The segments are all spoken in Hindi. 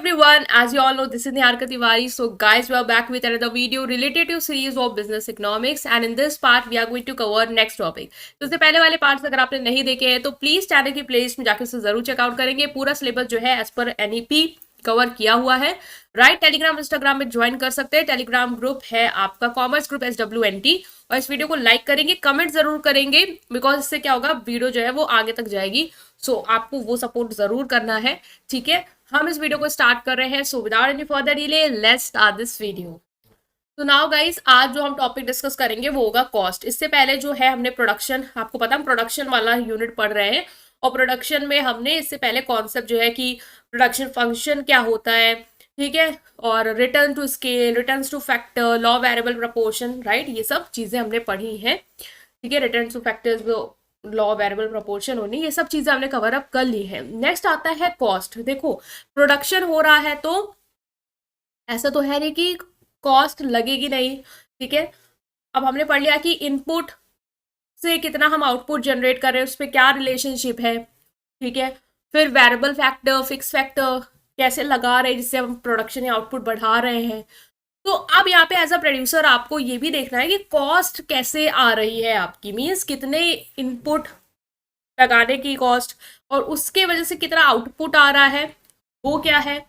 everyone, as you all know, this is Niharika Tiwari. So guys, we are back with another video related to series of business economics, and in this part we are going to cover next topic. तो इससे पहले वाले पार्ट्स अगर आपने नहीं देखे हैं तो प्लीज चैनल की प्लेलिस्ट में जाकर उसे जरूर चेकआउट करेंगे। पूरा सिलेबस जो है एज पर एनईपी कवर किया हुआ है। राइट, टेलीग्राम इंस्टाग्राम में ज्वाइन कर सकते हैं। टेलीग्राम ग्रुप है आपका कॉमर्स ग्रुप SWNT, और इस वीडियो को लाइक करेंगे, कमेंट जरूर करेंगे, बिकॉज इससे क्या होगा, वीडियो जो है वो आगे तक जाएगी। सो आपको वो सपोर्ट जरूर करना है। ठीक है, हम इस वीडियो को स्टार्ट कर रहे हैं। So without any further delay let's start this video. तो नाउ गाइस, आज जो हम टॉपिक डिस्कस करेंगे वो होगा कॉस्ट। इससे पहले जो है हमने प्रोडक्शन, आपको पता हम प्रोडक्शन वाला यूनिट पढ़ रहे हैं, और प्रोडक्शन में हमने इससे पहले कॉन्सेप्ट जो है कि प्रोडक्शन फंक्शन क्या होता है, ठीक है, और return to scale, return to factor, law variable proportion, right, ये सब चीजें हमने पढ़ी हैं। ठीक है, return to factors, law variable proportion होनी, ये सब चीजें हमने कवर अप कर ली है। नेक्स्ट आता है कॉस्ट। देखो, प्रोडक्शन हो रहा है तो ऐसा तो है नहीं कि कॉस्ट लगेगी नहीं। ठीक है, अब हमने पढ़ लिया कि इनपुट से कितना हम आउटपुट जनरेट कर रहे हैं, उस पर क्या रिलेशनशिप है। ठीक है, फिर वेरिएबल फैक्टर, फिक्स फैक्टर कैसे लगा रहे हैं जिससे हम प्रोडक्शन या आउटपुट बढ़ा रहे हैं। तो अब यहाँ पे एज अ प्रोड्यूसर आपको ये भी देखना है कि कॉस्ट कैसे आ रही है आपकी, मीन्स कितने इनपुट लगाने की कॉस्ट, और उसके वजह से कितना आउटपुट आ रहा है, वो क्या है।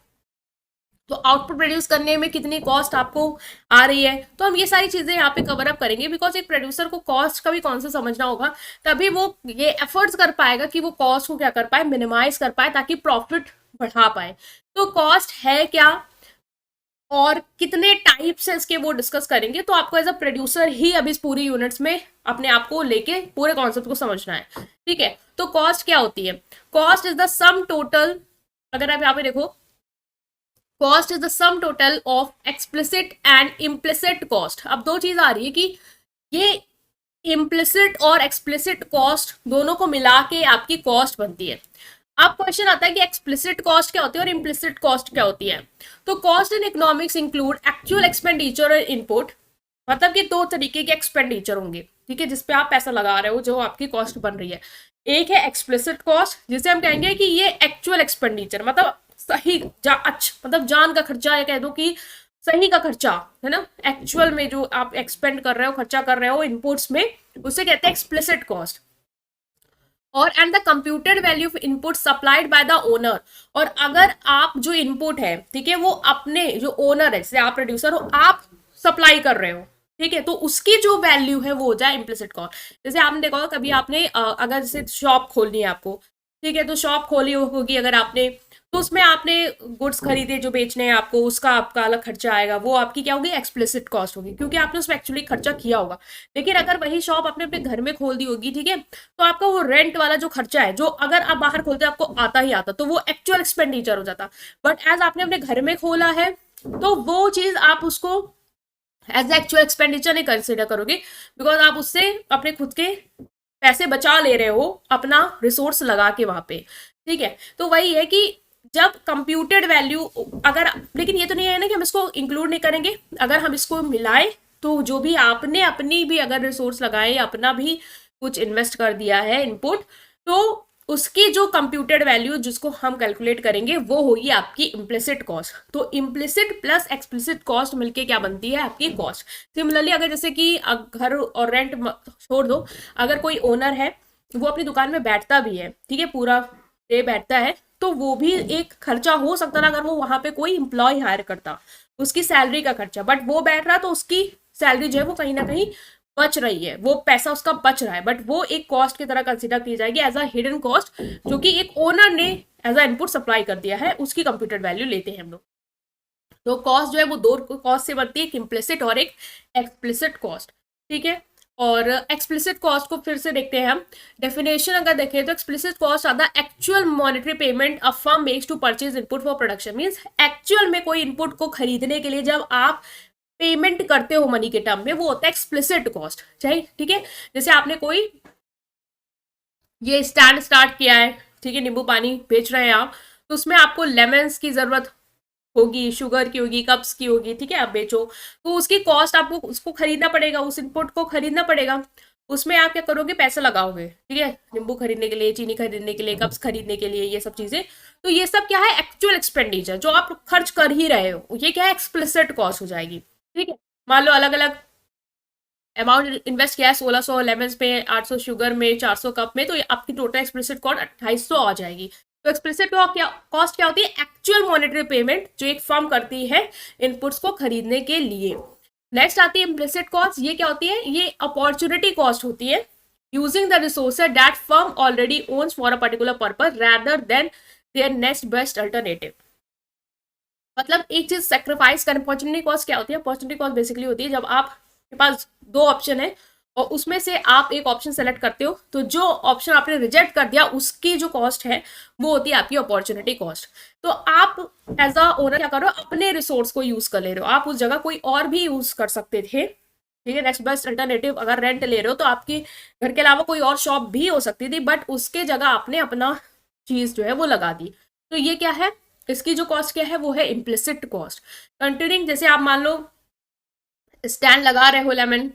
तो आउटपुट प्रोड्यूस करने में कितनी कॉस्ट आपको आ रही है, तो हम ये सारी चीजें यहाँ पे कवर अप करेंगे। बिकॉज एक प्रोड्यूसर को कॉस्ट का भी कॉन्सेप्ट समझना होगा, तभी वो ये एफर्ट्स कर पाएगा कि वो कॉस्ट को क्या कर पाए, मिनिमाइज कर पाए, ताकि प्रॉफिट बढ़ा पाए। तो कॉस्ट है क्या और कितने टाइप्स है इसके, वो डिस्कस करेंगे। तो आपको एज अ प्रोड्यूसर ही अभी इस पूरी यूनिट्स में अपने आप को लेके पूरे कॉन्सेप्ट को समझना है। ठीक है, तो कॉस्ट क्या होती है? Cost is the sum total, अगर आप यहाँ पे देखो, cost is the sum total of explicit and implicit cost. अब दो चीज आ रही है कि ये इम्प्लिसिट और एक्सप्लिसिट कॉस्ट दोनों को मिला के आपकी कॉस्ट बनती है। अब क्वेश्चन आता है कि एक्सप्लिसिट कॉस्ट क्या होती है और इम्प्लिसिट कॉस्ट क्या होती है। तो cost in economics include actual expenditure और इनपुट, मतलब कि दो तरीके के एक्सपेंडिचर होंगे, ठीक है, जिसपे आप पैसा लगा रहे हो, जो आपकी कॉस्ट बन रही है। एक है एक्सप्लिसिट कॉस्ट, जिसे हम कहेंगे कि ये एक्चुअल एक्सपेंडिचर, मतलब सही मतलब जान का खर्चा, या कह दो कि सही का खर्चा है ना, एक्चुअल में जो आप एक्सपेंड कर रहे हो, खर्चा कर रहे हो इनपुट्स में, उसे कहते हैं एक्सप्लिसिट कॉस्ट। और and the computed value of input supplied by the owner, और अगर आप जो इनपुट है, ठीक है, वो अपने जो ओनर है, जैसे आप प्रोड्यूसर हो, आप सप्लाई कर रहे हो, ठीक है, तो उसकी जो वैल्यू है वो हो जाए इम्प्लिसिट कॉस्ट। जैसे आपने देखा होगा कभी आपने अगर जैसे शॉप खोलनी है आपको, ठीक है, तो शॉप खोली होगी अगर आपने, तो उसमें आपने गुड्स खरीदे जो बेचने हैं आपको, उसका आपका अलग खर्चा आएगा, वो आपकी क्या होगी, एक्सप्लिसिट कॉस्ट होगी, क्योंकि आपने उसमें एक्चुअली खर्चा किया होगा। लेकिन अगर वही शॉप आपने अपने घर में खोल दी होगी, ठीक है, तो आपका वो रेंट वाला जो खर्चा है, जो अगर आप बाहर खोलते आपको आता ही आता, तो वो एक्चुअल एक्सपेंडिचर हो जाता। बट एज आपने अपने घर में खोला है, तो वो चीज आप उसको एज एक्चुअल एक्सपेंडिचर नहीं कंसिडर करोगे, बिकॉज आप उससे अपने खुद के पैसे बचा ले रहे हो, अपना रिसोर्स लगा के वहां पे। ठीक है, तो वही है कि जब कंप्यूटेड वैल्यू, अगर, लेकिन ये तो नहीं है ना कि हम इसको इंक्लूड नहीं करेंगे, अगर हम इसको मिलाएं तो जो भी आपने अपनी भी अगर रिसोर्स लगाए, अपना भी कुछ इन्वेस्ट कर दिया है इनपुट, तो उसकी जो कंप्यूटेड वैल्यू जिसको हम कैलकुलेट करेंगे वो होगी आपकी इम्प्लिसिट कॉस्ट। तो इम्प्लिसिट प्लस एक्सप्लिसिट कॉस्ट मिलके क्या बनती है, आपकी कॉस्ट। सिमिलरली अगर जैसे कि घर और रेंट छोड़ दो, अगर कोई ओनर है, वो अपनी दुकान में बैठता भी है, ठीक है, पूरा डे बैठता है, तो वो भी एक खर्चा हो सकता है अगर वो वहां पे कोई इंप्लॉय हायर करता, उसकी सैलरी का खर्चा। बट वो बैठ रहा तो उसकी सैलरी जो है वो कहीं ना कहीं बच रही है, वो पैसा उसका बच रहा है, बट वो एक कॉस्ट की तरह कंसिडर की जाएगी एज अ हिडन कॉस्ट, जो कि एक ओनर ने एज अ इनपुट सप्लाई कर दिया है, उसकी कंप्यूटेड वैल्यू लेते हैं हम लोग। तो कॉस्ट जो है वो दो कॉस्ट से बनती है, एक इम्प्लिसिट और एक एक्सप्लिसिट कॉस्ट। ठीक है, और एक्सप्लिसिट कॉस्ट को फिर से देखते हैं हम। डेफिनेशन अगर देखें तो explicit cost are the actual monetary payment a firm makes to purchase input for production, means actual में कोई इनपुट को खरीदने के लिए जब आप पेमेंट करते हो मनी के टर्म में, वो होता है एक्सप्लिसिट कॉस्ट। चाहिए, ठीक है, जैसे आपने कोई ये स्टैंड स्टार्ट किया है, ठीक है, नींबू पानी बेच रहे हैं आप, तो उसमें आपको लेमन्स की जरूरत होगी, शुगर की होगी, कप्स की होगी, ठीक है, आप बेचो, तो उसकी कॉस्ट आपको उसको खरीदना पड़ेगा, उस इनपुट को खरीदना पड़ेगा। उसमें आप क्या करोगे, पैसा लगाओगे, ठीक है, नींबू खरीदने के लिए, चीनी खरीदने के लिए, कप्स खरीदने के लिए, ये सब चीजें। तो ये सब क्या है, एक्चुअल एक्सपेंडिचर जो आप खर्च कर ही रहे हो, ये क्या है, एक्सप्लिसिट कॉस्ट हो जाएगी। ठीक है, मान लो अलग अलग अमाउंट इन्वेस्ट किया है, 1600 लेमन्स में, 800 शुगर में, 400 कप में, तो ये आपकी टोटल एक्सप्लिसिट कॉस्ट 2800 आ जाएगी। तो एक्सप्लिसिट कॉस्ट क्या होती है, एक्चुअल मॉनेटरी पेमेंट जो एक फर्म करती है इनपुट्स को खरीदने के लिए। नेक्स्ट आती है इम्प्लिसिट कॉस्ट। ये क्या होती है, ये अपॉर्चुनिटी कॉस्ट होती है, using the resources that firm already owns for a particular purpose rather than their next best alternative. मतलब एक चीज सेक्रीफाइस कर, अपॉर्चुनिटी कॉस्ट क्या होती है, अपॉर्चुनिटी कॉस्ट बेसिकली होती है जब आपके पास दो ऑप्शन है और उसमें से आप एक ऑप्शन सेलेक्ट करते हो, तो जो ऑप्शन आपने रिजेक्ट कर दिया उसकी जो कॉस्ट है वो होती है आपकी अपॉर्चुनिटी कॉस्ट। तो आप एज अ ओनर क्या कर रहे हो, अपने रिसोर्स को यूज कर ले रहे हो, आप उस जगह कोई और भी यूज कर सकते थे, ठीक है, नेक्स्ट बेस्ट अल्टरनेटिव। अगर रेंट ले रहे हो तो आपकी घर के अलावा कोई और शॉप भी हो सकती थी, बट उसके जगह आपने अपना चीज जो है वो लगा दी। तो ये क्या है, इसकी जो कॉस्ट क्या है वो है इम्प्लिसिट कॉस्ट। कंटिन्यूइंग, जैसे आप मान लो स्टैंड लगा रहे हो लेमन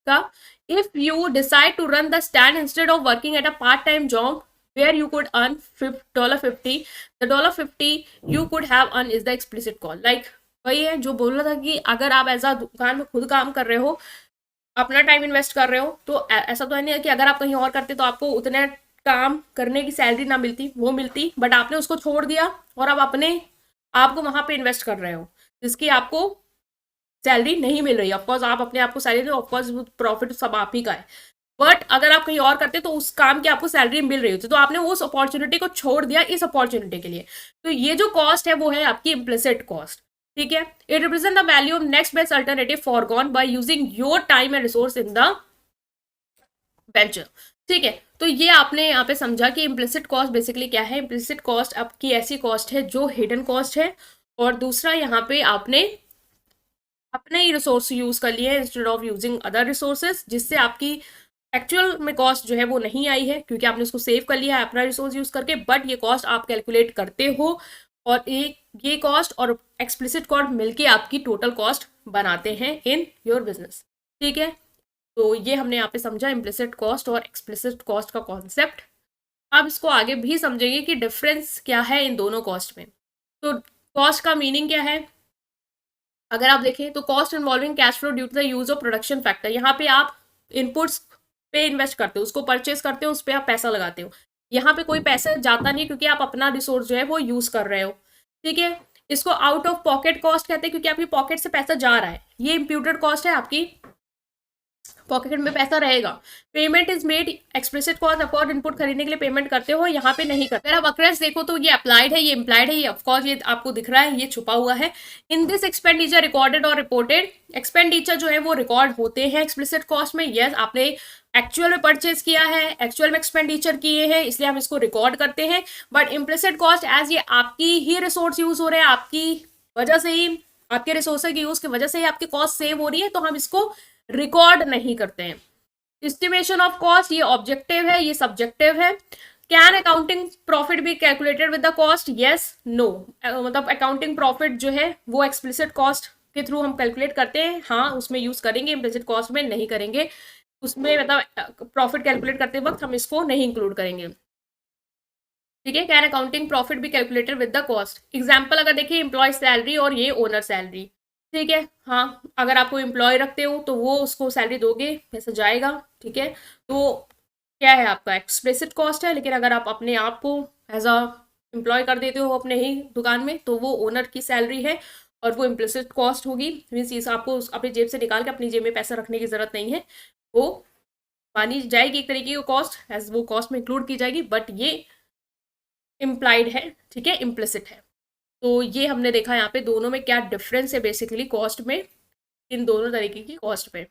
का, if you decide to run the stand instead of working at a part time job where you could earn $50, the $50 you could have earn is the explicit cost. Like वही है जो बोल रहा था कि अगर आप एज अ दुकान में खुद काम कर रहे हो, अपना टाइम इन्वेस्ट कर रहे हो, तो ऐसा तो नहीं है कि अगर आप कहीं और करते तो आपको उतने काम करने की सैलरी ना मिलती, वो मिलती, बट आपने उसको छोड़ दिया और आप अपने आप को वहां पे इन्वेस्ट कर रहे हो जिसकी आपको सैलरी नहीं मिल रही। ऑफकोर्स आप अपने आप को सैलरी, ऑफकोर्स प्रॉफिट सब आप ही का है, बट अगर आप कहीं और करते तो उस काम की आपको सैलरी मिल रही होती, तो आपने उस अपॉर्चुनिटी को छोड़ दिया इस अपॉर्चुनिटी के लिए। तो ये जो कॉस्ट है वो है आपकी इम्प्लिसिट कॉस्ट। ठीक है, it represent the value of next best alternative foregone by using your time and resource in the venture. ठीक है, तो ये आपने यहाँ पे समझा कि इम्प्लिसिट कॉस्ट बेसिकली क्या है। इम्प्लिसिट कॉस्ट आपकी ऐसी कॉस्ट है जो हिडन कॉस्ट है, और दूसरा यहाँ पे आपने अपने ही रिसोर्स यूज कर लिए instead of using other resources, जिससे आपकी एक्चुअल में कॉस्ट जो है वो नहीं आई है क्योंकि आपने उसको सेव कर लिया है अपना रिसोर्स यूज करके, बट ये कॉस्ट आप कैलकुलेट करते हो और एक ये कॉस्ट और एक्सप्लिसिट कॉस्ट मिलके आपकी टोटल कॉस्ट बनाते हैं इन योर बिजनेस। ठीक है, तो ये हमने यहाँ पे समझा इम्प्लिसिट कॉस्ट और एक्सप्लिसिट कॉस्ट का कॉन्सेप्ट। अब इसको आगे भी समझेंगे कि डिफरेंस क्या है इन दोनों कॉस्ट में। तो कॉस्ट का मीनिंग क्या है, अगर आप देखें तो cost involving cash flow due to the use of production factor. यहाँ पे आप इनपुट्स पे इन्वेस्ट करते हो, उसको परचेज करते हो, उस पर आप पैसा लगाते हो। यहाँ पे कोई पैसा जाता नहीं क्योंकि आप अपना रिसोर्स जो है वो यूज कर रहे हो। ठीक है, इसको आउट ऑफ पॉकेट कॉस्ट कहते हैं क्योंकि आपकी पॉकेट से पैसा जा रहा है। ये इम्प्यूटेड कॉस्ट है, आपकी पॉकेट में पैसा रहेगा। Payment is made explicit cost, of course input खरीदने के लिए पेमेंट करते हो, यहाँ पे नहीं करते। अगर आप अक्रेंस देखो तो ये अप्लाइड है, ये इम्प्लाइड है, ये ऑफकोर्स ये आपको दिख रहा है, ये छुपा हुआ है। इन दिस एक्सपेंडिचर रिकॉर्डेड और रिपोर्टेड, एक्सपेंडिचर जो है वो रिकॉर्ड होते हैं एक्सप्लिसिट कॉस्ट में। यस, आपने एक्चुअल में परचेज किया है, एक्चुअल में एक्सपेंडिचर किए हैं, इसलिए हम इसको रिकॉर्ड करते हैं। बट इम्प्लिसिट कॉस्ट एज ये आपकी ही रिसोर्स यूज हो रहे हैं, आपकी वजह से ही, आपके रिसोर्स की यूज की वजह से ही आपकी कॉस्ट सेव हो रही है, तो हम इसको रिकॉर्ड नहीं करते हैं। एस्टिमेशन ऑफ कॉस्ट ये ऑब्जेक्टिव है, ये सब्जेक्टिव है। Can accounting profit be calculated with the cost, yes no. मतलब अकाउंटिंग प्रॉफिट जो है वो एक्सप्लिसिट कॉस्ट के थ्रू हम कैलकुलेट करते हैं, हाँ उसमें यूज करेंगे, इम्प्लिसिट कॉस्ट में नहीं करेंगे। उसमें मतलब प्रॉफिट कैलकुलेट करते वक्त हम इसको नहीं इंक्लूड करेंगे। ठीक है, कैन अकाउंटिंग प्रॉफिट भी calculated with the cost. Example अगर देखिए एम्प्लॉय सैलरी और ये ओनर सैलरी। ठीक है, हाँ अगर आपको एम्प्लॉय रखते हो तो वो उसको सैलरी दोगे, पैसा जाएगा। ठीक है, तो क्या है आपका एक्सप्लिसिट कॉस्ट है, लेकिन अगर आप अपने आप को एज अ एम्प्लॉय कर देते हो अपने ही दुकान में तो वो ओनर की सैलरी है और वो इम्प्लिसिट कॉस्ट होगी। मीन्स चीज़ आपको अपनी जेब से निकाल के अपनी जेब में पैसा रखने की जरूरत नहीं है, वो मानी जाएगी एक तरीके की कॉस्ट, एज वो कॉस्ट में इंक्लूड की जाएगी, बट ये इम्प्लाइड है, ठीक है, इम्प्लिसिट है। तो ये हमने देखा यहाँ पे दोनों में क्या डिफरेंस है बेसिकली कॉस्ट में, इन दोनों तरीके की कॉस्ट में।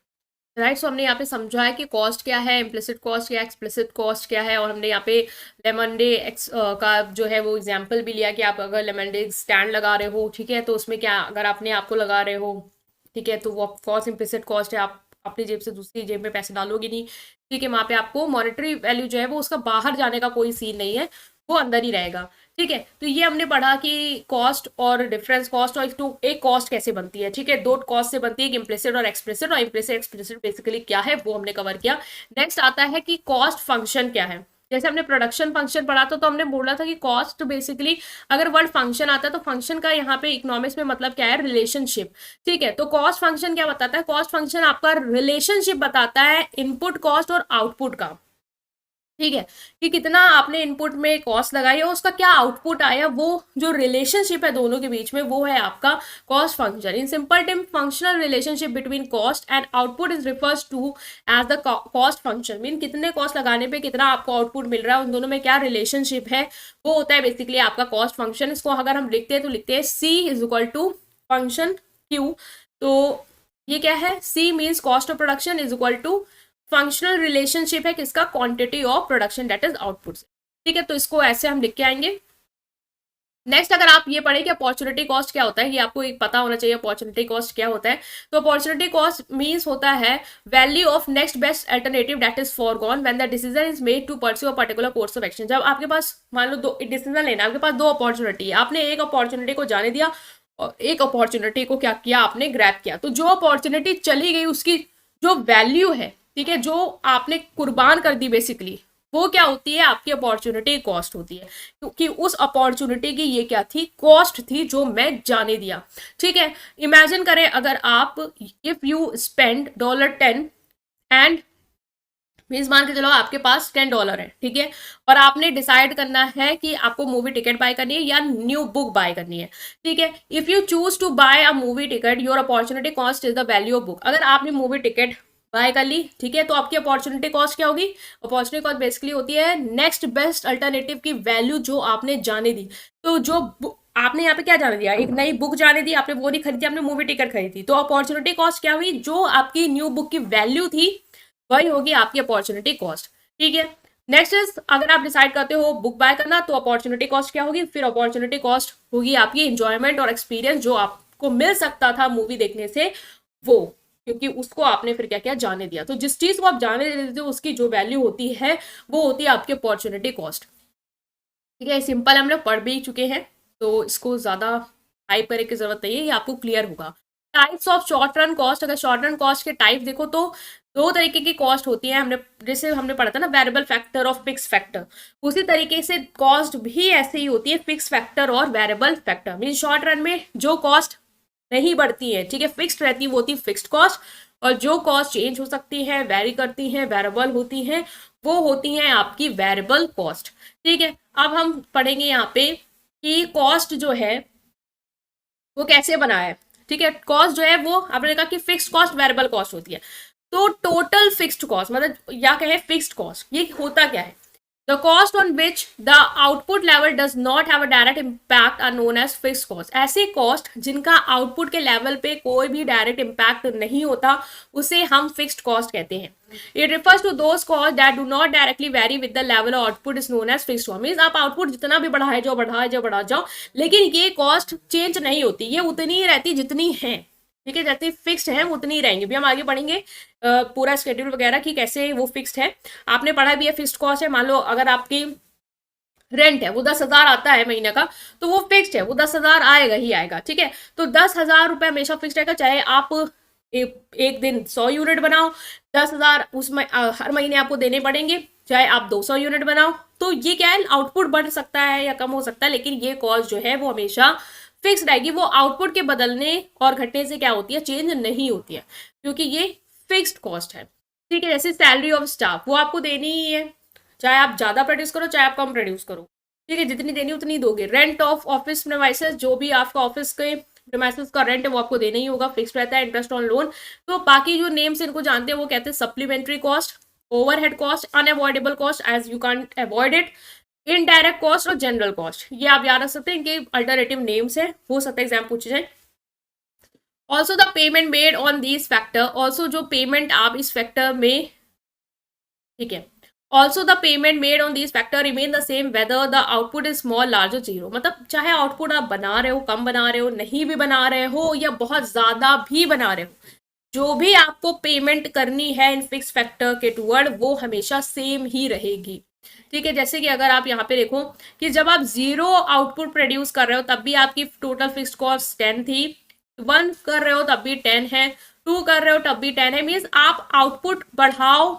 राइट, सो हमने यहाँ पे समझा है कि कॉस्ट क्या है, इम्प्लिसिट कॉस्ट क्या है, एक्सप्लिसिट कॉस्ट क्या है, और हमने यहाँ पे लेमन डे का जो है वो एग्जांपल भी लिया कि आप अगर लेमन डे स्टैंड लगा रहे हो, ठीक है, तो उसमें क्या अगर आपने आपको लगा रहे हो, ठीक है, तो वो ऑफकोर्स इम्प्लिसिट कॉस्ट है, आप अपनी जेब से दूसरी जेब में पैसे डालोगे नहीं। ठीक है, वहाँ पे आपको मॉनेटरी वैल्यू जो है वो उसका बाहर जाने का कोई सीन नहीं है, वो अंदर ही रहेगा। ठीक है, तो ये हमने पढ़ा कि कॉस्ट और डिफरेंस कॉस्ट और एक कॉस्ट कैसे बनती है। ठीक है, दो कॉस्ट से बनती है, एक इम्प्लिसिट और एक्सप्लिसिट, और इम्प्लिसिट एक्सप्लिसिट बेसिकली क्या है वो हमने कवर किया। नेक्स्ट आता है कि कॉस्ट फंक्शन क्या है। जैसे हमने प्रोडक्शन फंक्शन पढ़ा था, तो हमने बोला था कि कॉस्ट बेसिकली अगर वर्ड फंक्शन आता है तो फंक्शन का यहाँ पे इकोनॉमिक्स में मतलब क्या है, रिलेशनशिप। ठीक है, तो कॉस्ट फंक्शन क्या बताता है, कॉस्ट फंक्शन आपका रिलेशनशिप बताता है इनपुट कॉस्ट और आउटपुट का। ठीक है, कि कितना आपने इनपुट में कॉस्ट लगाई है, उसका क्या आउटपुट आया, वो जो रिलेशनशिप है दोनों के बीच में वो है आपका cost function. In simple term, functional relationship between cost and output is refers to as the cost function. Mean कितने कॉस्ट लगाने पे कितना आपको आउटपुट मिल रहा है, उन दोनों में क्या रिलेशनशिप है, वो होता है बेसिकली आपका कॉस्ट फंक्शन। इसको अगर हम लिखते हैं तो लिखते हैं C is equal to function Q. तो ये क्या है, C means cost of production is equal to functional relationship है किसका, quantity of production that is output से। ठीक है, तो इसको ऐसे हम लिख के आएंगे। नेक्स्ट अगर आप ये पढ़े कि अपॉर्चुनिटी कॉस्ट क्या होता है, ये आपको एक पता होना चाहिए अपॉर्चुनिटी कॉस्ट क्या होता है। तो अपॉर्चुनिटी कॉस्ट मींस होता है value of next best alternative that is forgone when the decision is made to pursue a particular course of action. जब आपके पास मान लो दो डिसीजन लेना है, आपके पास दो अपॉर्चुनिटी है, आपने एक अपॉर्चुनिटी को जाने दिया और एक अपॉर्चुनिटी को क्या किया, आपने ग्रैब किया। तो जो अपॉर्चुनिटी चली गई उसकी जो वैल्यू है, ठीक है, जो आपने कुर्बान कर दी बेसिकली, वो क्या होती है, आपकी अपॉर्चुनिटी कॉस्ट होती है। क्योंकि उस अपॉर्चुनिटी की ये क्या थी, कॉस्ट थी, जो मैं जाने दिया। ठीक है, इमेजिन करें अगर आप if you spend $10 and means मान के चलो आपके पास $10 है। ठीक है, और आपने डिसाइड करना है कि आपको मूवी टिकट बाय करनी है या न्यू बुक बाय करनी है। ठीक है, if you choose to buy a movie ticket your opportunity cost is the value of book. अगर आपने मूवी टिकट बाय कर ली, ठीक है, तो आपकी अपॉर्चुनिटी कॉस्ट क्या होगी, अपॉर्चुनिटी कॉस्ट बेसिकली होती है नेक्स्ट बेस्ट अल्टरनेटिव की वैल्यू जो आपने जाने दी। तो जो आपने यहाँ पे क्या जाने दिया, एक नई बुक जाने दी, आपने वो नहीं खरीदी, आपने मूवी टिकट खरीदी, तो अपॉर्चुनिटी कॉस्ट क्या हुई, जो आपकी न्यू बुक की वैल्यू थी वही होगी आपकी अपॉर्चुनिटी कॉस्ट। ठीक है, नेक्स्ट इज अगर आप डिसाइड करते हो बुक बाय करना, तो अपॉर्चुनिटी कॉस्ट क्या होगी, फिर अपॉर्चुनिटी कॉस्ट होगी आपकी इंजॉयमेंट और एक्सपीरियंस जो आपको मिल सकता था मूवी देखने से, वो क्योंकि उसको आपने फिर क्या किया, जाने दिया। तो जिस चीज को आप जाने देते हो उसकी जो वैल्यू होती है वो होती है आपकी अपॉर्चुनिटी कॉस्ट। ठीक है, सिंपल हम लोग पढ़ भी चुके हैं, तो इसको ज्यादा टाइप करने की जरूरत नहीं है, ये आपको क्लियर होगा। Types of short run cost, अगर शॉर्ट रन कॉस्ट के टाइप देखो तो दो तरीके की कॉस्ट होती है। हमने जैसे हमने पढ़ा था ना, वेरिएबल फैक्टर और फिक्स फैक्टर, उसी तरीके से कॉस्ट भी ऐसे ही होती है, फिक्स फैक्टर और variable factor. Mean short run में जो कॉस्ट नहीं बढ़ती है, ठीक है, फिक्स्ड रहती है, वो होती है फिक्स्ड कॉस्ट, और जो कॉस्ट चेंज हो सकती है, वेरी करती है, वेरिएबल होती हैं, वो होती हैं आपकी वेरिएबल कॉस्ट। ठीक है, अब हम पढ़ेंगे यहाँ पे कि कॉस्ट जो है वो कैसे बना है। ठीक है, कॉस्ट जो है वो आपने कहा कि फिक्स्ड कॉस्ट वेरिएबल कॉस्ट होती है। तो टोटल फिक्स्ड कॉस्ट मतलब या कहें फिक्स्ड कॉस्ट, ये होता क्या है, the cost on which the output level does not have a direct impact are known as fixed cost. ऐसे कॉस्ट जिनका आउटपुट के लेवल पे कोई भी डायरेक्ट इम्पैक्ट नहीं होता, उसे हम फिक्स्ड कॉस्ट कहते हैं। It refers to those cost that do not directly vary with the level of output is known as fixed cost. Means आप आउटपुट जितना भी बढ़ाए जाओ बढ़ा जाओ, लेकिन ये कॉस्ट चेंज नहीं होती, ये उतनी ही रहती जितनी है। ठीक है, जैसे फिक्स्ड है उतनी ही रहेंगे। भी हम आगे पढ़ेंगे पूरा स्केड्यूल वगैरह कि कैसे वो फिक्स्ड है। आपने पढ़ा भी है फिक्स्ड कॉस्ट है, मान लो अगर आपकी रेंट है वो 10,000 आता है महीने का, तो वो फिक्स्ड है, वो 10,000 आएगा ही आएगा। ठीक है, तो 10,000 रुपये हमेशा फिक्स्ड रहेगा, चाहे आप एक दिन 100 यूनिट बनाओ, 10,000 उसमें हर महीने आपको देने पड़ेंगे, चाहे आप 200 यूनिट बनाओ। तो ये क्या है, आउटपुट बढ़ सकता है या कम हो सकता है, लेकिन ये कॉस्ट जो है वो हमेशा फिक्स रहेगी, वो आउटपुट के बदलने और घटने से क्या होती है, चेंज नहीं होती है, क्योंकि ये फिक्स्ड कॉस्ट है। ठीक है, जैसे सैलरी ऑफ स्टाफ वो आपको देनी ही है, चाहे आप ज़्यादा प्रोड्यूस करो चाहे आप कम प्रोड्यूस करो। ठीक है, जितनी देनी उतनी दोगे। रेंट ऑफ ऑफिस प्रीमाइसेस, जो भी आपका ऑफिस के प्रीमाइसेस का रेंट है वो आपको देना ही होगा, फिक्स रहता है। इंटरेस्ट ऑन लोन, तो बाकी जो नेम्स इनको जानते हैं वो कहते हैं supplementary cost, overhead cost, unavoidable cost as you can't avoid it, indirect cost और जनरल कॉस्ट। ये आप याद रख सकते हैं, इनके अल्टरनेटिव नेम्स है, हो सकता है एग्जाम पूछे जाए। Also the payment made on this factor, also जो पेमेंट आप इस फैक्टर में, ठीक है, also the payment made on this factor remain the same whether the output is small large और जीरो। मतलब चाहे आउटपुट आप बना रहे हो, कम बना रहे हो, नहीं भी बना रहे हो, या बहुत ज्यादा भी बना रहे हो, जो भी आपको पेमेंट करनी है इन फिक्स फैक्टर के टूवर्ड वो हमेशा सेम ही रहेगी। ठीक है, जैसे कि अगर आप यहाँ पे देखो कि जब आप जीरो आउटपुट प्रोड्यूस कर रहे हो तब भी आपकी टोटल फिक्स्ड कॉस्ट 10 थी, 1 कर रहे हो तब भी 10 है, 2 कर रहे हो तब भी 10 है। मीन्स आप आउटपुट बढ़ाओ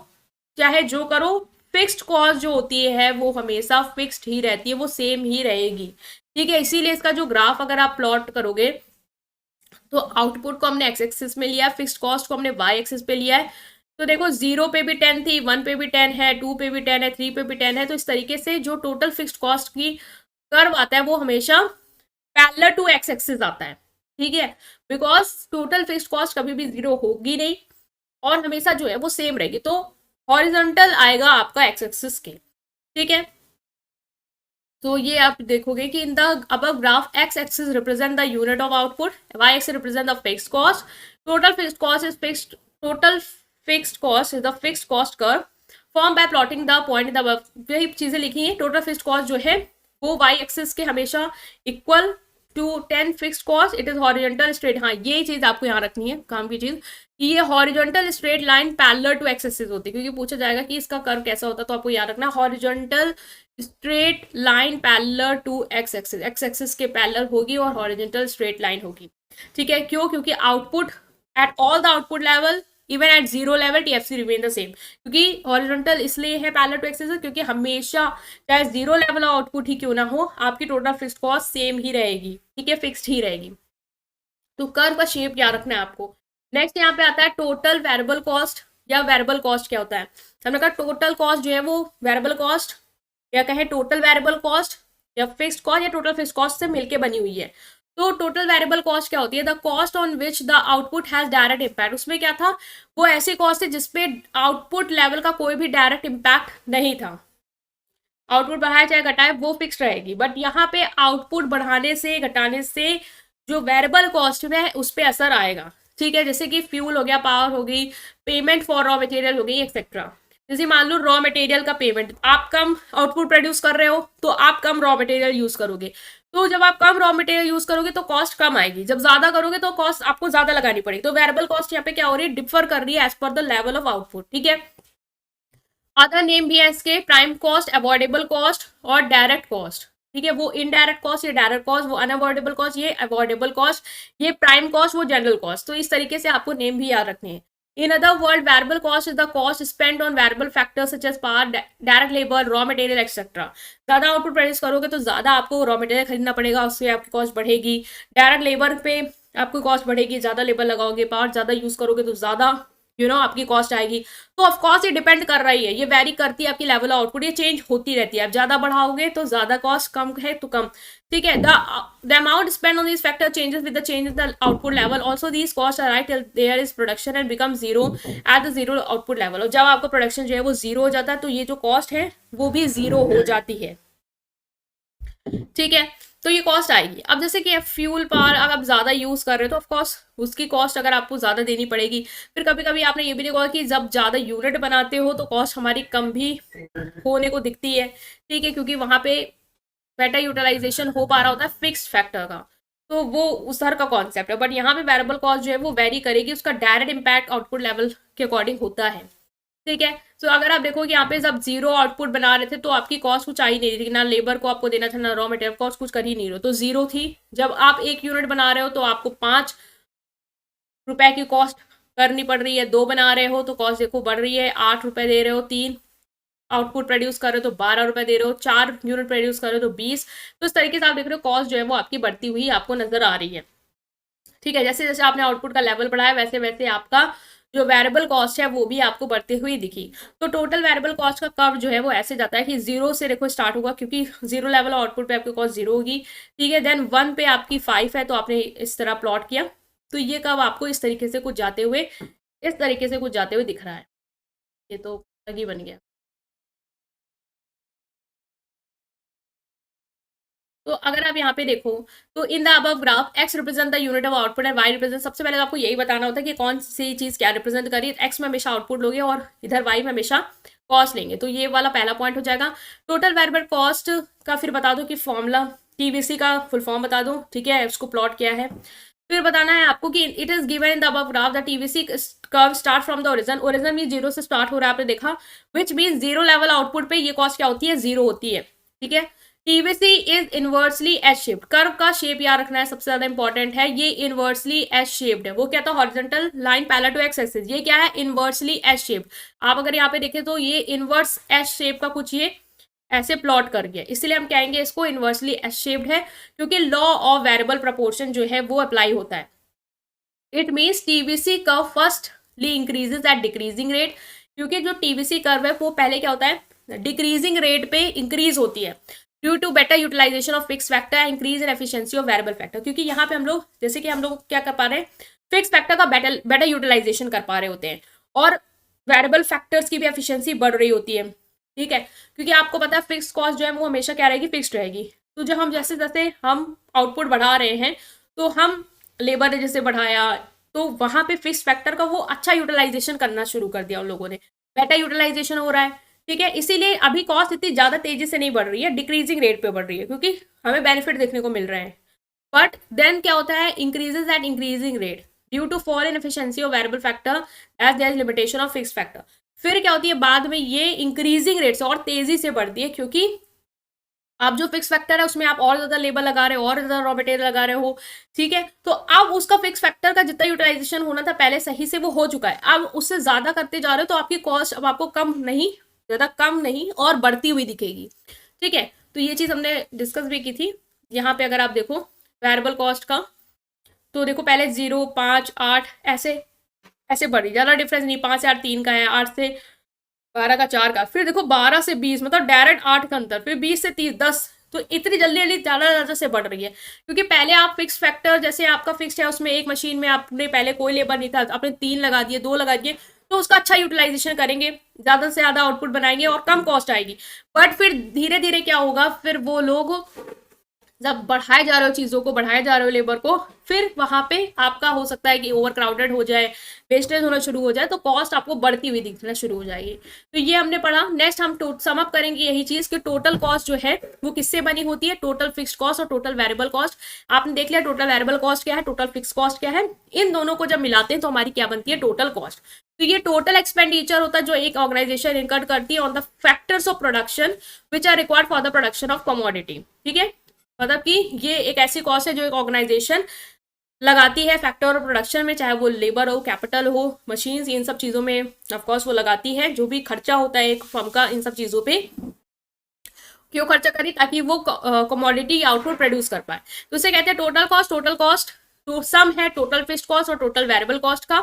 चाहे जो करो, फिक्स्ड कॉस्ट जो होती है वो हमेशा फिक्स्ड ही रहती है, वो सेम ही रहेगी। ठीक है, इसीलिए इसका जो ग्राफ अगर आप प्लॉट करोगे तो आउटपुट को हमने एक्स एक्सिस में लिया है, फिक्स्ड कॉस्ट को हमने वाई एक्सिस पे लिया है। तो देखो जीरो पे भी 10 थी, 1 पे भी 10 है, 2 पे भी 10 है, 3 पे भी 10 है। तो इस तरीके से जो टोटल फिक्स्ड कॉस्ट की कर्व आता है वो हमेशा पैरेलल टू एक्स एक्सिस आता है। ठीक है, बिकॉज टोटल फिक्स्ड कॉस्ट कभी भी जीरो होगी नहीं और हमेशा जो है वो सेम रहेगी। तो हॉरिजॉन्टल आएगा आपका एक्स एक्सिस के। ठीक है, तो ये आप देखोगे कि in the above graph x axis represent the unit of output, y axis represent the fixed cost, total fixed cost is fixed, total fixed cost is the fixed cost curve formed by plotting the point in the above। यही चीजें लिखी हैं। टोटल फिक्स्ड कॉस्ट जो है वो y एक्सिस के हमेशा equal to 10 fixed cost, it is horizontal straight. हाँ, ये चीज आपको यहाँ रखनी है काम की चीज कि ये horizontal straight line parallel to X axis होती है, क्योंकि पूछा जाएगा कि इसका कर्व कैसा होता है, तो आपको याद रखना horizontal straight line parallel to X axis के पैरेलल होगी और हॉरिजॉन्टल स्ट्रेट लाइन होगी। ठीक है, क्यों? क्योंकि output at all the output level even at zero level TFC remain the same. क्योंकि हॉरिजॉन्टल इसलिए है पैरेलल टू एक्सिस क्योंकि हमेशा चाहे जीरो लेवल आउटपुट ही क्यों ना हो, आपकी टोटल फिक्स्ड कॉस्ट सेम ही रहेगी। ठीक है, फिक्स्ड ही रहेगी। तो कर्व का शेप क्या रखना है आपको। नेक्स्ट यहाँ पे आता है टोटल वेरिएबल कॉस्ट या वेरिएबल कॉस्ट क्या होता है। हमने कहा टोटल कॉस्ट जो है वो वेरिएबल कॉस्ट या कहें टोटल वेरिएबल कॉस्ट या फिक्स्ड कॉस्ट या टोटल फिक्स्ड कॉस्ट से मिलके बनी हुई है। तो टोटल वेरिएबल कॉस्ट क्या होती है? The cost on which the output has direct impact. उसमें क्या था? वो ऐसी कॉस्ट है जिसपे आउटपुट लेवल का कोई भी डायरेक्ट इम्पैक्ट नहीं था। आउटपुट बढ़ाए चाहे घटाए वो फिक्स रहेगी, बट यहाँ पे आउटपुट बढ़ाने से घटाने से जो वेरिएबल कॉस्ट है उस पर असर आएगा। ठीक है, जैसे कि फ्यूल हो गया, पावर हो गई, पेमेंट फॉर रॉ मटेरियल हो गई, एक्सेट्रा। जैसे मान लो रॉ मटेरियल का पेमेंट, आप कम आउटपुट प्रोड्यूस कर रहे हो तो आप कम रॉ मटेरियल यूज करोगे। तो जब आप कम रॉ मटेरियल यूज करोगे तो कॉस्ट कम आएगी, जब ज्यादा करोगे तो कॉस्ट आपको ज्यादा लगानी पड़ेगी। तो वेरिएबल कॉस्ट यहाँ पे क्या हो रही है? डिफर कर रही है as per the level of output. ठीक है, अदर नेम भी है इसके प्राइम कॉस्ट, अवॉइडेबल कॉस्ट और डायरेक्ट कॉस्ट। ठीक है, वो इनडायरेक्ट कॉस्ट, ये डायरेक्ट कॉस्ट, वो अनअवॉइडेबल कॉस्ट, ये अवॉइडेबल कॉस्ट, ये प्राइम कॉस्ट, वो जनरल कॉस्ट। तो इस तरीके से आपको नेम भी याद रखने हैं। In other words, variable cost is the cost spent on variable factors such as power, direct labor, raw material, etc. ज्यादा आउटपुट प्रोड्यूस करोगे तो ज्यादा आपको रॉ मटेरियल खरीदना पड़ेगा, उससे आपकी कॉस्ट बढ़ेगी। डायरेक्ट लेबर पे आपकी कॉस्ट बढ़ेगी, ज्यादा लेबर लगाओगे, पावर ज्यादा यूज करोगे तो ज्यादा आपकी कॉस्ट आएगी। तो ऑफ कोर्स ये डिपेंड कर रही है, ये वेरी करती है आपकी लेवल ऑफ आउटपुट, ये चेंज होती रहती है। आप ज्यादा बढ़ाओगे तो ज्यादा कॉस्ट, कम है तो कम। ठीक है, the amount spend on this factor changes with the change in the output level. Also these cost are right till there is production and become zero at the zero output level. और जब आपका प्रोडक्शन जो है वो जीरो हो जाता है तो ये जो कॉस्ट है वो भी जीरो हो जाती है। ठीक है, तो ये कॉस्ट आएगी। अब जैसे कि फ्यूल पावर अगर आप ज्यादा यूज कर रहे हो तो ऑफकोर्स उसकी कॉस्ट अगर आपको ज्यादा देनी पड़ेगी। फिर कभी कभी आपने ये भी देखा कि जब ज्यादा यूनिट बनाते हो तो कॉस्ट हमारी कम भी होने को दिखती है। ठीक है, क्योंकि वहां पे बेटर यूटिलाइजेशन हो पा रहा होता है फिक्स्ड फैक्टर का, तो वो उस तरह का कॉन्सेप्ट है। बट यहाँ पे वेरिएबल कॉस्ट जो है वो वेरी करेगी, उसका डायरेक्ट इम्पैक्ट आउटपुट लेवल के अकॉर्डिंग होता है। ठीक है, तो अगर आप देखो कि यहाँ पे जब जीरो आउटपुट बना रहे थे तो आपकी कॉस्ट कुछ आ ही नहीं रही थी, ना लेबर को आपको देना था ना रॉ मटेरियल कॉस्ट, कुछ कर ही नहीं रहे, तो जीरो थी। जब आप एक यूनिट बना रहे हो तो आपको 5 रुपए की कॉस्ट करनी पड़ रही है, 2 बना रहे हो तो कॉस्ट देखो बढ़ रही है, 8 रुपए दे रहे हो, 3 आउटपुट प्रोड्यूस कर रहे हो तो 12 रुपए दे रहे हो, 4 यूनिट प्रोड्यूस कर रहे हो तो 20। तो इस तरीके से आप देख रहे हो कॉस्ट जो है वो आपकी बढ़ती हुई आपको नजर आ रही है। ठीक है, जैसे जैसे आपने आउटपुट का लेवल बढ़ाया वैसे वैसे आपका जो वेरिएबल कॉस्ट है वो भी आपको बढ़ती हुई दिखी। तो टोटल वेरिएबल कॉस्ट का कर्व जो है वो ऐसे जाता है कि जीरो से देखो स्टार्ट होगा, क्योंकि जीरो लेवल आउटपुट पे आपकी कॉस्ट जीरो होगी। ठीक है, देन 1 पे आपकी 5 है तो आपने इस तरह प्लॉट किया, तो ये कर्व आपको इस तरीके से कुछ जाते हुए दिख रहा है। ये तो अलग ही बन गया। तो अगर आप यहाँ पे देखो तो in the above graph X represent the unit of output and Y represent, सबसे पहले तो आपको यही बताना होता है कि कौन सी चीज क्या रिप्रेजेंट करी। एक्स में हमेशा आउटपुट लोगे और इधर वाई में हमेशा कॉस्ट लेंगे, तो ये वाला पहला पॉइंट हो जाएगा। टोटल वेरिएबल कॉस्ट का फिर बता दो कि फॉर्मूला टीवीसी का फुल फॉर्म बता दो। ठीक है, उसको प्लॉट किया है। फिर बताना है आपको कि it is given in the above graph the TVC curve start from the origin, origin mean zero से स्टार्ट हो रहा है आपने देखा, which mean zero level output पे ये कॉस्ट क्या होती है, जीरो होती है, ठीक है। TVC is inversely S shaped, curve का शेप याद रखना है, सबसे ज्यादा इंपॉर्टेंट है, ये इनवर्सली एस शेप्ड है। वो क्या था, horizontal line parallel to X axis, ये क्या है, इनवर्सली एस शेप्ड। आप अगर यहाँ पे देखें तो ये इनवर्स एस शेप का कुछ ये ऐसे प्लॉट कर गया, इसलिए हम कहेंगे इसको इनवर्सली एस शेप्ड है, क्योंकि लॉ ऑफ वेरिएबल प्रपोर्शन जो है वो अप्लाई होता है। It means TVC curve firstly increases at decreasing rate, क्योंकि जो टीवीसी कर्व है वो पहले क्या होता है, डिक्रीजिंग रेट पे इंक्रीज होती है due to better utilization of fix factor, increase in efficiency of variable factor, क्योंकि यहाँ पे हम लोग जैसे कि हम लोग क्या कर पा रहे हैं, फिक्स फैक्टर का बेटर यूटिलाइजेशन कर पा रहे होते हैं, और वेरिएबल फैक्टर्स की भी एफिशिएंसी बढ़ रही होती है, ठीक है। क्योंकि आपको पता है फिक्स कॉस्ट जो है वो हमेशा क्या रहेगी, फिक्स्ड रहेगी। तो जब हम जैसे जैसे हम आउटपुट बढ़ा रहे हैं, तो हम लेबर ने जैसे बढ़ाया, तो वहां पे फिक्स फैक्टर का वो अच्छा यूटिलाइजेशन करना शुरू कर दिया उन लोगों ने, बेटर यूटिलाइजेशन हो रहा है, ठीक है। इसीलिए अभी कॉस्ट इतनी ज्यादा तेजी से नहीं बढ़ रही है, डिक्रीजिंग रेट पे बढ़ रही है, क्योंकि हमें बेनिफिट देखने को मिल रहे हैं। बट देन क्या होता है, increases at increasing rate due to fall in efficiency of variable factor as there is limitation of fix factor. फिर क्या होती है, बाद में ये इंक्रीजिंग रेट से और तेजी से बढ़ती है, क्योंकि आप जो फिक्स फैक्टर है उसमें आप और ज्यादा लेबर लगा रहे हो, और ज्यादा रॉ मटेरियल लगा रहे हो, ठीक है। तो अब उसका फिक्स फैक्टर का जितना यूटिलाइजेशन होना था पहले सही से वो हो चुका है, अब उससे ज्यादा करते जा रहे हो, तो आपकी कॉस्ट अब आपको कम नहीं, ज्यादा कम नहीं और बढ़ती हुई दिखेगी, ठीक है। तो ये चीज हमने डिस्कस भी की थी। यहाँ पे अगर आप देखो वेरिएबल कॉस्ट का, तो देखो पहले 0, 5, 8 ऐसे ऐसे बढ़ी, ज्यादा डिफरेंस नहीं, 5 से 8 3 का है, 8 से 12 का 4 का, फिर देखो 12 से 20, मतलब डायरेक्ट 8 का अंतर, फिर 20 से 30 10, तो इतनी जल्दी जल्दी ज्यादा ज्यादा से बढ़ रही है, क्योंकि पहले आप फिक्स फैक्टर जैसे आपका फिक्स है, उसमें एक मशीन में आपने पहले कोई लेबर नहीं था, आपने 3 लगा दिए, 2 लगा दिए, तो उसका अच्छा यूटिलाइजेशन करेंगे, ज्यादा से ज्यादा आउटपुट बनाएंगे और कम कॉस्ट आएगी। बट फिर धीरे धीरे क्या होगा, फिर वो लोग जब बढ़ाए जा रहे हो चीजों को, बढ़ाए जा रहे हो लेबर को, फिर वहां पे आपका हो सकता है कि ओवर क्राउडेड हो जाए, वेस्टेज होना शुरू हो जाए, तो कॉस्ट आपको बढ़ती हुई दिखना शुरू हो जाएगी। तो ये हमने पढ़ा। नेक्स्ट हम सम अप करेंगे यही चीज कि टोटल कॉस्ट जो है वो किससे बनी होती है, टोटल फिक्स्ड कॉस्ट और टोटल वेरिएबल कॉस्ट। आपने देख लिया टोटल वेरिएबल कॉस्ट क्या है, टोटल फिक्स कॉस्ट क्या है, इन दोनों को जब मिलाते हैं तो हमारी क्या बनती है, टोटल कॉस्ट। तो ये टोटल एक्सपेंडिचर होता है जो एक ऑर्गेनाइजेशन इनकर करती है on the factors of production which are required for the production of commodity, ठीक है। मतलब कि ये एक ऐसी कॉस्ट है जो एक ऑर्गेनाइजेशन लगाती है फैक्टर और प्रोडक्शन में, चाहे वो लेबर हो, कैपिटल हो, मशीन्स, इन सब चीजों में ऑफकोर्स वो लगाती है, जो भी खर्चा होता है एक फर्म का इन सब चीजों पे क्यों खर्चा करी, ताकि वो कमोडिटी आउटपुट प्रोड्यूस कर पाए। तो उसे कहते हैं टोटल कॉस्ट। टोटल कॉस्ट तो सम है टोटल फिक्स्ड कॉस्ट और टोटल वेरिएबल कॉस्ट का।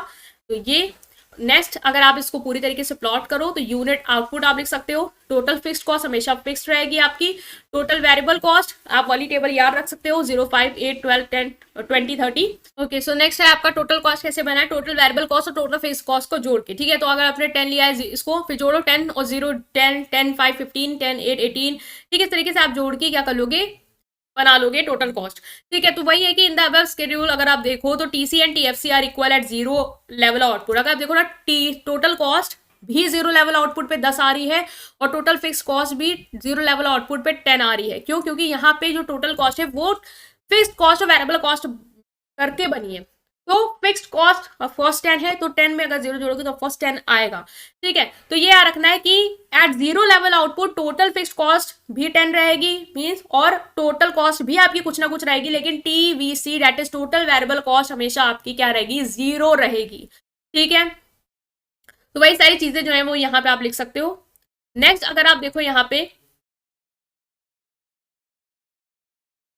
तो ये नेक्स्ट अगर आप इसको पूरी तरीके से प्लॉट करो तो यूनिट आउटपुट आप लिख सकते हो, टोटल फिक्स्ड कॉस्ट हमेशा फिक्स्ड रहेगी आपकी, टोटल वेरिएबल कॉस्ट आप वाली टेबल याद रख सकते हो 0, 5, 8, 12, 10, 20, 30। ओके, सो नेक्स्ट है आपका टोटल कॉस्ट कैसे बना है, टोटल वेरिएबल कॉस्ट और टोटल फिक्स्ड कॉस्ट को जोड़ के, ठीक है। तो अगर आपने 10 लिया है इसको फिर जोड़ो 10 और 0, 10, 10, 5, 15, 10, 8, 18, ठीक है। इस तरीके से आप जोड़ के क्या कर लोगे, बना लोगे टोटल कॉस्ट, ठीक है। तो वही है कि इन द अबव शेड्यूल अगर आप देखो तो TC and TFC are equal at 0 level output. अगर आप देखो ना टोटल कॉस्ट भी 0 लेवल आउटपुट पे 10 आ रही है और टोटल फिक्स कॉस्ट भी 0 लेवल आउटपुट पे 10 आ रही है। क्यों, क्योंकि यहाँ पे जो टोटल कॉस्ट है वो फिक्स कॉस्ट और वेरिएबल कॉस्ट करके बनी है। तो फिक्स्ड कॉस्ट फर्स्ट 10 है तो 10 में अगर 0 जोड़ोगे तो फर्स्ट 10 आएगा, ठीक है। तो ये याद रखना है कि at 0 level output total fixed cost भी 10 रहेगी मींस, और टोटल कॉस्ट भी आपकी कुछ ना कुछ रहेगी, लेकिन TVC that is total variable cost हमेशा आपकी क्या रहेगी, 0 रहेगी, ठीक है। तो वही सारी चीजें जो है वो यहाँ पे आप लिख सकते हो। नेक्स्ट अगर आप देखो यहाँ पे,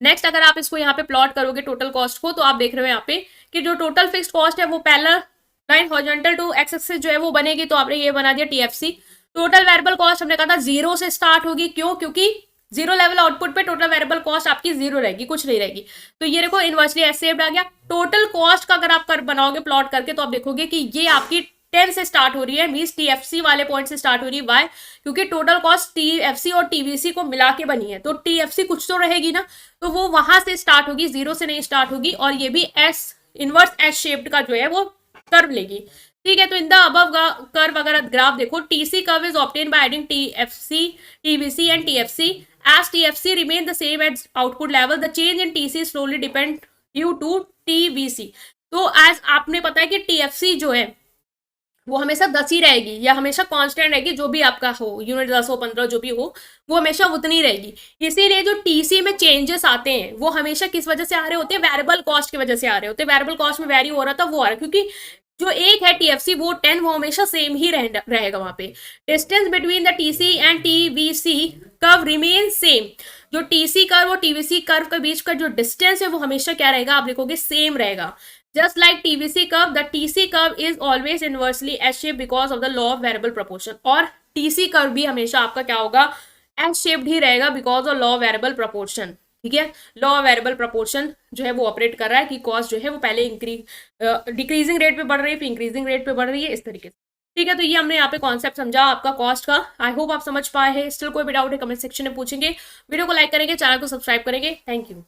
नेक्स्ट अगर आप इसको यहाँ पे प्लॉट करोगे टोटल कॉस्ट को, तो आप देख रहे हो यहाँ पे कि जो टोटल फिक्स्ड कॉस्ट है वो पहला line horizontal to X axis जो है वो बनेगी, तो आपने ये बना दिया टीएफसी। टोटल वेरिएबल कॉस्ट हमने कहा था 0 से स्टार्ट होगी, क्यों, क्योंकि 0 लेवल आउटपुट पे टोटल वेरिएबल कॉस्ट आपकी 0 रहेगी, कुछ नहीं रहेगी। तो ये देखो इनवर्सली ऐसे आ गया। टोटल कॉस्ट का अगर आप कर बनाओगे प्लॉट करके तो आप देखोगे कि ये आपकी 10 से स्टार्ट हो रही है, मींस टीएफसी वाले पॉइंट से स्टार्ट हो रही है। वाई, क्योंकि टोटल कॉस्ट टीएफसी और टीवीसी को मिला के बनी है, तो टीएफसी कुछ तो रहेगी ना, तो वो वहां से स्टार्ट होगी, 0 से नहीं स्टार्ट होगी, और ये भी एस इनवर्स एस शेप्ड का जो है वो कर्व लेगी, ठीक है। तो इन द अबव कर्व अगर ग्राफ देखो, TC curve is obtain by adding TFC, TVC and TFC. As TFC remain the same at output level, the change in TC slowly depend due to TVC. तो एज आपने पता है कि टीएफसी जो है वो हमेशा 10 ही रहेगी या हमेशा कांस्टेंट रहेगी, जो भी आपका हो यूनिट 10 हो 15 जो भी हो, वो हमेशा उतनी रहेगी। इसीलिए जो टीसी में चेंजेस आते हैं वो हमेशा किस वजह से आ रहे होते हैं, वेरिएबल कॉस्ट की वजह से आ रहे होते हैं। वेरिएबल कॉस्ट में वेरी हो रहा था वो आ रहा है, क्योंकि जो एक है टीएफसी वो 10 वो हमेशा सेम ही रहेगा वहां पे। Distance between the TC and TVC curve remain same. जो टीसी कर्व और टीवीसी कर्व के बीच का जो डिस्टेंस है वो हमेशा क्या रहेगा, आप लिखोगे सेम रहेगा। Just like TVC curve, the TC curve is always inversely S-shaped because of the law of variable proportion। और TC curve भी हमेशा आपका क्या होगा, S-shaped ही रहेगा because of law of variable proportion। ठीक है, लॉ ऑफ वेरिएबल प्रोपोर्शन जो है वो ऑपरेट कर रहा है कि कॉस्ट जो है वो पहले डिक्रीजिंग रेट पे बढ़ रही है, फिर इंक्रीजिंग रेट पे बढ़ रही है, इस तरीके से। ठीक है, तो ये हमने यहाँ पे कॉन्सेप्ट समझा आपका कॉस्ट का। आई होप आप समझ पाए हैं। स्टिल कोई भी डाउट है कमेंट सेक्शन में पूछेंगे, वीडियो को लाइक करेंगे, चैनल को सब्सक्राइब करेंगे। Thank you.